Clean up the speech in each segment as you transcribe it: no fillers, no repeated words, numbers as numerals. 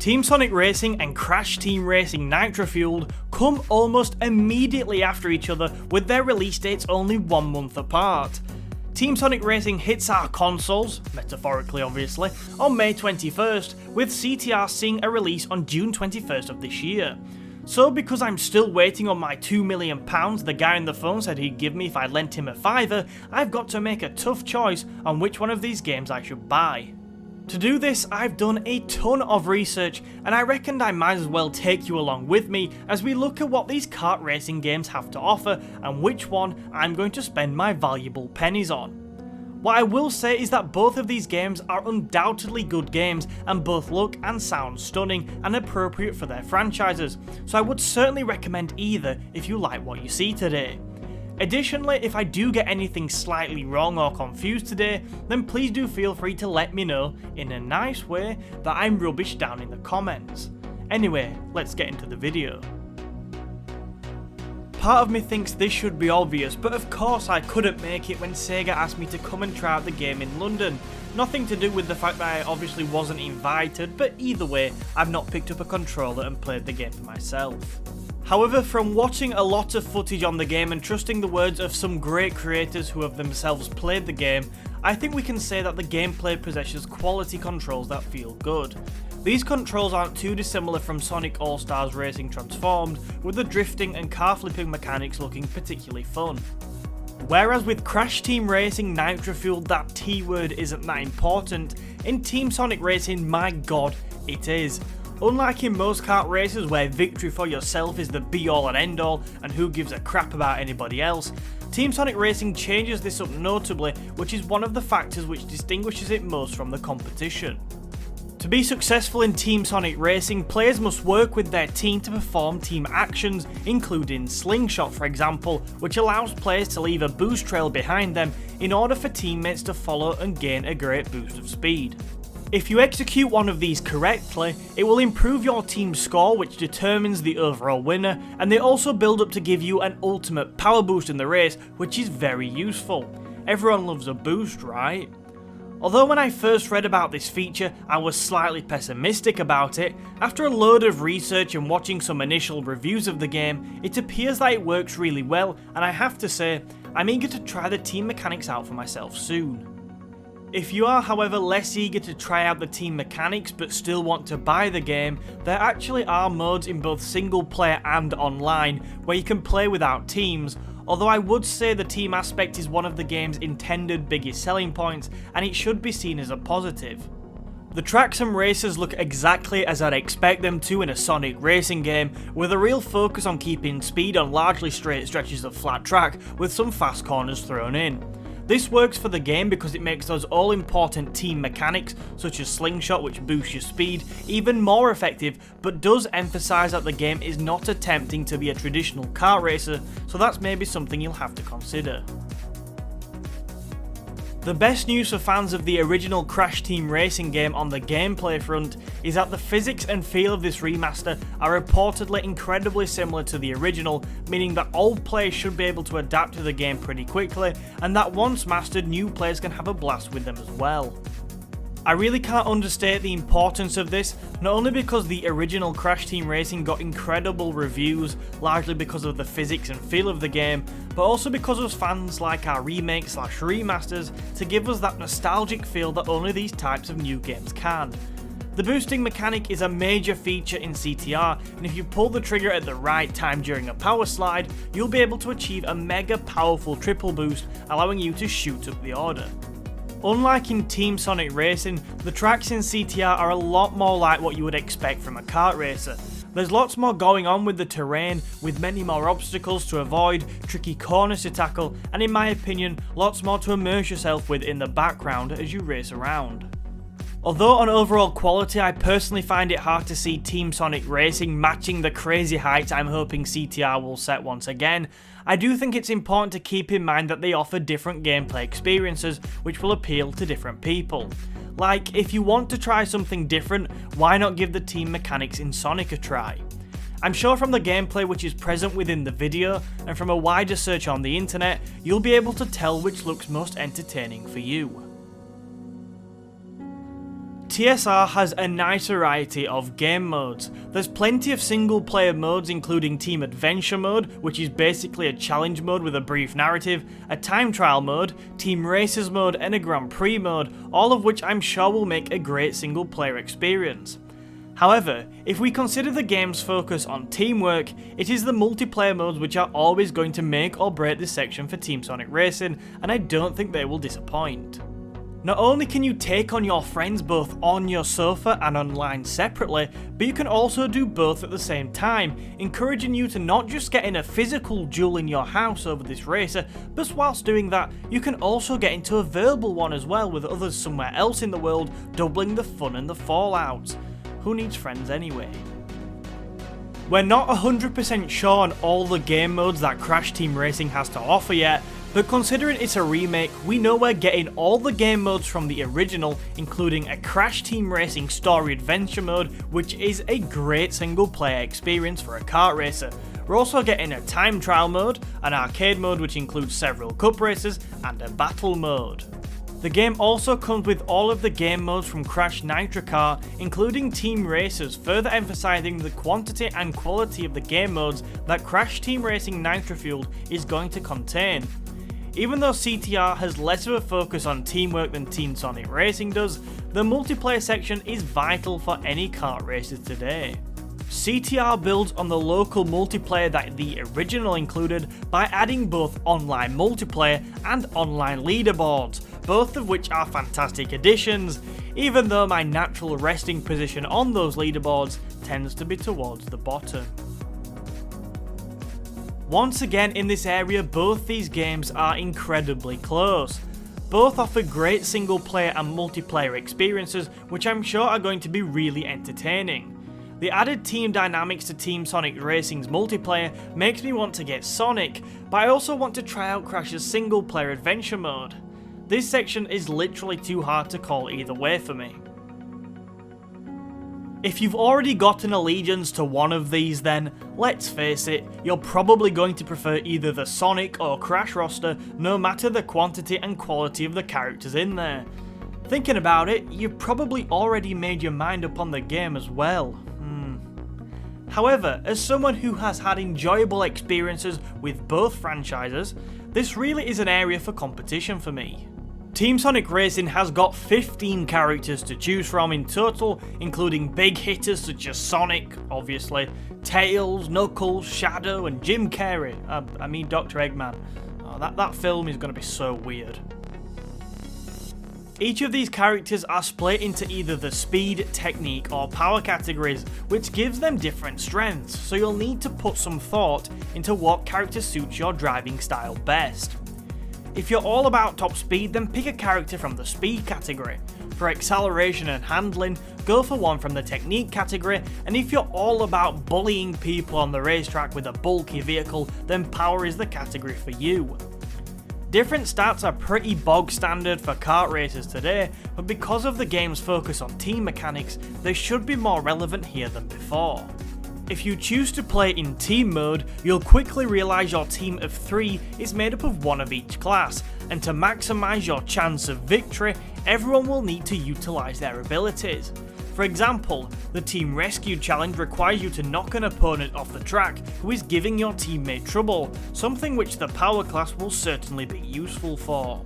Team Sonic Racing and Crash Team Racing Nitro-Fueled come almost immediately after each other, with their release dates only 1 month apart. Team Sonic Racing hits our consoles, metaphorically obviously, on May 21st, with CTR seeing a release on June 21st of this year. So because I'm still waiting on my £2 million the guy on the phone said he'd give me if I lent him a fiver, I've got to make a tough choice on which one of these games I should buy. To do this, I've done a ton of research, and I reckoned I might as well take you along with me as we look at what these kart racing games have to offer and which one I'm going to spend my valuable pennies on. What I will say is that both of these games are undoubtedly good games and both look and sound stunning and appropriate for their franchises, so I would certainly recommend either if you like what you see today. Additionally, if I do get anything slightly wrong or confused today, then please do feel free to let me know in a nice way that I'm rubbish down in the comments. Anyway, let's get into the video. Part of me thinks this should be obvious, but of course I couldn't make it when Sega asked me to come and try out the game in London. Nothing to do with the fact that I obviously wasn't invited, but either way, I've not picked up a controller and played the game for myself. However, from watching a lot of footage on the game and trusting the words of some great creators who have themselves played the game, I think we can say that the gameplay possesses quality controls that feel good. These controls aren't too dissimilar from Sonic All-Stars Racing Transformed, with the drifting and car flipping mechanics looking particularly fun. Whereas with Crash Team Racing Nitro-Fueled that T-word isn't that important, in Team Sonic Racing, my god, it is. Unlike in most kart races where victory for yourself is the be all and end all and who gives a crap about anybody else, Team Sonic Racing changes this up notably, which is one of the factors which distinguishes it most from the competition. To be successful in Team Sonic Racing, players must work with their team to perform team actions, including SLINGSHOT for example, which allows players to leave a boost trail behind them in order for teammates to follow and gain a great boost of speed. If you execute one of these correctly, it will improve your team's score, which determines the overall winner, and they also build up to give you an ultimate power boost in the race, which is very useful. Everyone loves a boost, right? Although when I first read about this feature, I was slightly pessimistic about it, after a load of research and watching some initial reviews of the game, it appears that it works really well, and I have to say, I'm eager to try the team mechanics out for myself soon. If you are, however, less eager to try out the team mechanics but still want to buy the game, there actually are modes in both single player and online where you can play without teams, although I would say the team aspect is one of the game's intended biggest selling points and it should be seen as a positive. The tracks and races look exactly as I'd expect them to in a Sonic racing game, with a real focus on keeping speed on largely straight stretches of flat track with some fast corners thrown in. This works for the game because it makes those all-important team mechanics, such as SLINGSHOT which boosts your speed, even more effective, but does emphasise that the game is not attempting to be a traditional kart racer, so that's maybe something you'll have to consider. The best news for fans of the original Crash Team Racing game on the gameplay front is that the physics and feel of this remaster are reportedly incredibly similar to the original, meaning that old players should be able to adapt to the game pretty quickly, and that once mastered, new players can have a blast with them as well. I really can't understate the importance of this, not only because the original Crash Team Racing got incredible reviews, largely because of the physics and feel of the game, but also because of fans like our remakes / remasters to give us that nostalgic feel that only these types of new games can. The boosting mechanic is a major feature in CTR, and if you pull the trigger at the right time during a power slide, you'll be able to achieve a mega powerful triple boost, allowing you to shoot up the order. Unlike in Team Sonic Racing, the tracks in CTR are a lot more like what you would expect from a kart racer. There's lots more going on with the terrain, with many more obstacles to avoid, tricky corners to tackle, and in my opinion, lots more to immerse yourself with in the background as you race around. Although on overall quality I personally find it hard to see Team Sonic Racing matching the crazy heights I'm hoping CTR will set once again, I do think it's important to keep in mind that they offer different gameplay experiences which will appeal to different people. Like, if you want to try something different, why not give the team mechanics in Sonic a try? I'm sure from the gameplay which is present within the video, and from a wider search on the internet, you'll be able to tell which looks most entertaining for you. TSR has a nice variety of game modes. There's plenty of single player modes including Team Adventure mode, which is basically a challenge mode with a brief narrative, a time trial mode, Team Racers mode and a Grand Prix mode, all of which I'm sure will make a great single player experience. However, if we consider the game's focus on teamwork, it is the multiplayer modes which are always going to make or break this section for Team Sonic Racing, and I don't think they will disappoint. Not only can you take on your friends both on your sofa and online separately, but you can also do both at the same time, encouraging you to not just get in a physical duel in your house over this racer, but whilst doing that, you can also get into a verbal one as well with others somewhere else in the world, doubling the fun and the fallout. Who needs friends anyway? We're not 100% sure on all the game modes that Crash Team Racing has to offer yet, but considering it's a remake, we know we're getting all the game modes from the original, including a Crash Team Racing Story Adventure mode, which is a great single player experience for a kart racer. We're also getting a time trial mode, an arcade mode which includes several cup races, and a battle mode. The game also comes with all of the game modes from Crash Nitro Kart, including Team Racers, further emphasising the quantity and quality of the game modes that Crash Team Racing Nitro-Fueled is going to contain. Even though CTR has less of a focus on teamwork than Team Sonic Racing does, the multiplayer section is vital for any kart races today. CTR builds on the local multiplayer that the original included by adding both online multiplayer and online leaderboards, both of which are fantastic additions, even though my natural resting position on those leaderboards tends to be towards the bottom. Once again in this area, both these games are incredibly close. Both offer great single player and multiplayer experiences, which I'm sure are going to be really entertaining. The added team dynamics to Team Sonic Racing's multiplayer makes me want to get Sonic, but I also want to try out Crash's single player adventure mode. This section is literally too hard to call either way for me. If you've already got an allegiance to one of these, then, let's face it, you're probably going to prefer either the Sonic or Crash roster, no matter the quantity and quality of the characters in there. Thinking about it, you've probably already made your mind up on the game as well. However, as someone who has had enjoyable experiences with both franchises, this really is an area for competition for me. Team Sonic Racing has got 15 characters to choose from in total, including big hitters such as Sonic, obviously, Tails, Knuckles, Shadow and Jim Carrey, I mean Dr. Eggman. Oh, that film is going to be so weird. Each of these characters are split into either the speed, technique or power categories, which gives them different strengths, so you'll need to put some thought into what character suits your driving style best. If you're all about top speed, then pick a character from the speed category. For acceleration and handling, go for one from the technique category, and if you're all about bullying people on the racetrack with a bulky vehicle, then power is the category for you. Different stats are pretty bog standard for kart racers today, but because of the game's focus on team mechanics, they should be more relevant here than before. If you choose to play in team mode, you'll quickly realise your team of 3 is made up of one of each class, and to maximise your chance of victory, everyone will need to utilise their abilities. For example, the Team Rescue Challenge requires you to knock an opponent off the track who is giving your teammate trouble, something which the Power class will certainly be useful for.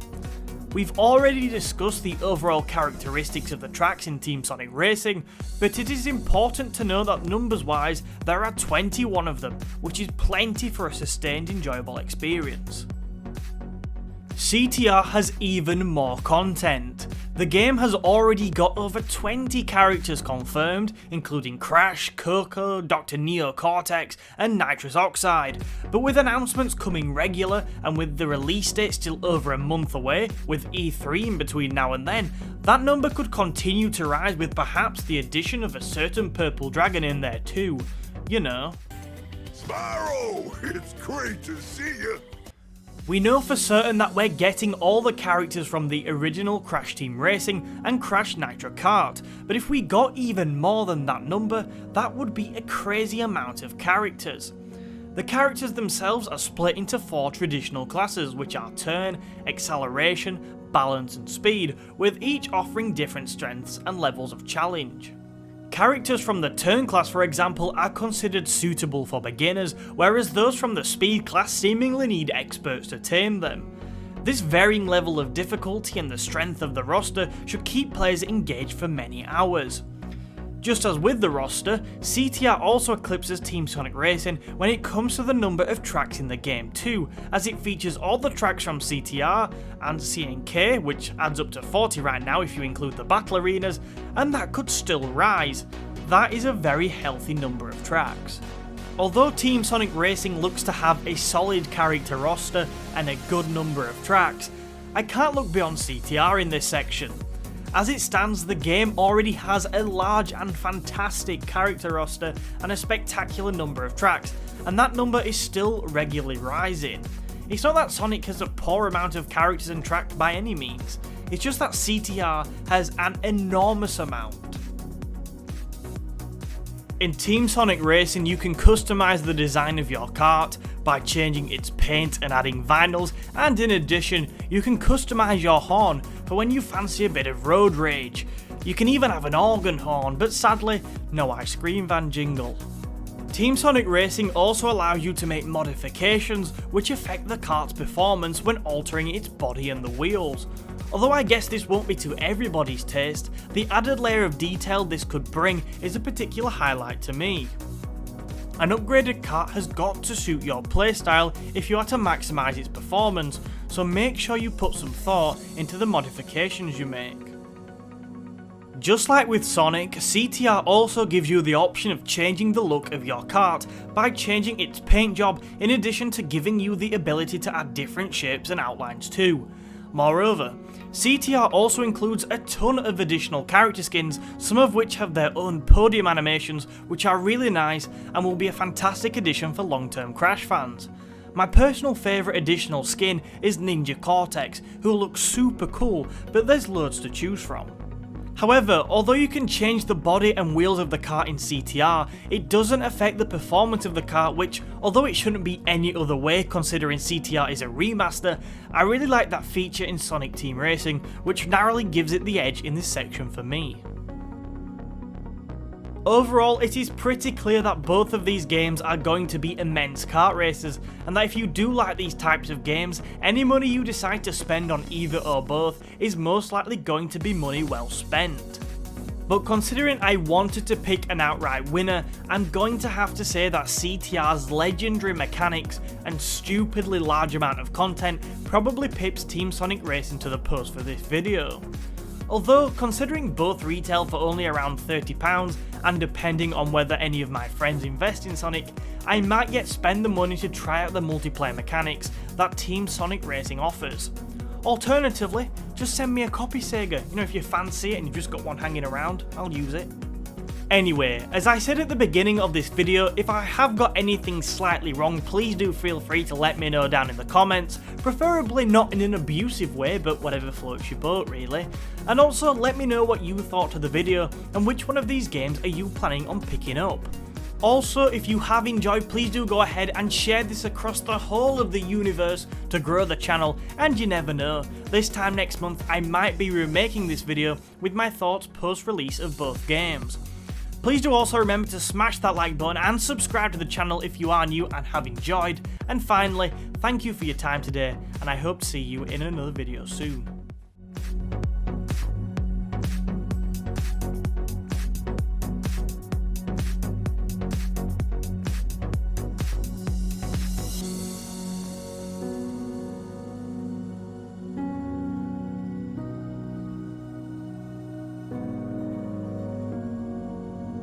We've already discussed the overall characteristics of the tracks in Team Sonic Racing, but it is important to know that numbers wise, there are 21 of them, which is plenty for a sustained enjoyable experience. CTR has even more content. The game has already got over 20 characters confirmed, including Crash, Coco, Dr. Neo Cortex, and Nitrous Oxide, but with announcements coming regular and with the release date still over a month away, with E3 in between now and then, that number could continue to rise with perhaps the addition of a certain purple dragon in there too. You know. Sparrow! It's great to see you! We know for certain that we're getting all the characters from the original Crash Team Racing and Crash Nitro Kart, but if we got even more than that number, that would be a crazy amount of characters. The characters themselves are split into 4 traditional classes, which are Turn, Acceleration, balance and speed, with each offering different strengths and levels of challenge. Characters from the Turn class, for example, are considered suitable for beginners, whereas those from the Speed class seemingly need experts to tame them. This varying level of difficulty and the strength of the roster should keep players engaged for many hours. Just as with the roster, CTR also eclipses Team Sonic Racing when it comes to the number of tracks in the game too, as it features all the tracks from CTR and CNK, which adds up to 40 right now if you include the battle arenas, and that could still rise. That is a very healthy number of tracks. Although Team Sonic Racing looks to have a solid character roster and a good number of tracks, I can't look beyond CTR in this section. As it stands, the game already has a large and fantastic character roster and a spectacular number of tracks, and that number is still regularly rising. It's not that Sonic has a poor amount of characters and tracks by any means, it's just that CTR has an enormous amount. In Team Sonic Racing, you can customize the design of your kart by changing its paint and adding vinyls, and in addition, you can customize your horn for when you fancy a bit of road rage. You can even have an organ horn, but sadly, no ice cream van jingle. Team Sonic Racing also allows you to make modifications which affect the kart's performance when altering its body and the wheels. Although I guess this won't be to everybody's taste, the added layer of detail this could bring is a particular highlight to me. An upgraded kart has got to suit your playstyle if you are to maximise its performance, so make sure you put some thought into the modifications you make. Just like with Sonic, CTR also gives you the option of changing the look of your kart by changing its paint job, in addition to giving you the ability to add different shapes and outlines too. Moreover, CTR also includes a ton of additional character skins, some of which have their own podium animations which are really nice and will be a fantastic addition for long-term Crash fans. My personal favourite additional skin is Ninja Cortex, who looks super cool, but there's loads to choose from. However, although you can change the body and wheels of the kart in CTR, it doesn't affect the performance of the kart, which, although it shouldn't be any other way considering CTR is a remaster, I really like that feature in Sonic Team Racing, which narrowly gives it the edge in this section for me. Overall, it is pretty clear that both of these games are going to be immense kart races, and that if you do like these types of games, any money you decide to spend on either or both is most likely going to be money well spent. But considering I wanted to pick an outright winner, I'm going to have to say that CTR's legendary mechanics and stupidly large amount of content probably pips Team Sonic Racing to the post for this video. Although, considering both retail for only around £30, and depending on whether any of my friends invest in Sonic, I might yet spend the money to try out the multiplayer mechanics that Team Sonic Racing offers. Alternatively, just send me a copy, Sega. You know, if you fancy it and you've just got one hanging around, I'll use it. Anyway, as I said at the beginning of this video, if I have got anything slightly wrong, please do feel free to let me know down in the comments, preferably not in an abusive way, but whatever floats your boat really. And also let me know what you thought of the video and which one of these games are you planning on picking up. Also, if you have enjoyed, please do go ahead and share this across the whole of the universe to grow the channel, and you never know, this time next month I might be remaking this video with my thoughts post-release of both games. Please do also remember to smash that like button and subscribe to the channel if you are new and have enjoyed. And finally, thank you for your time today, and I hope to see you in another video soon.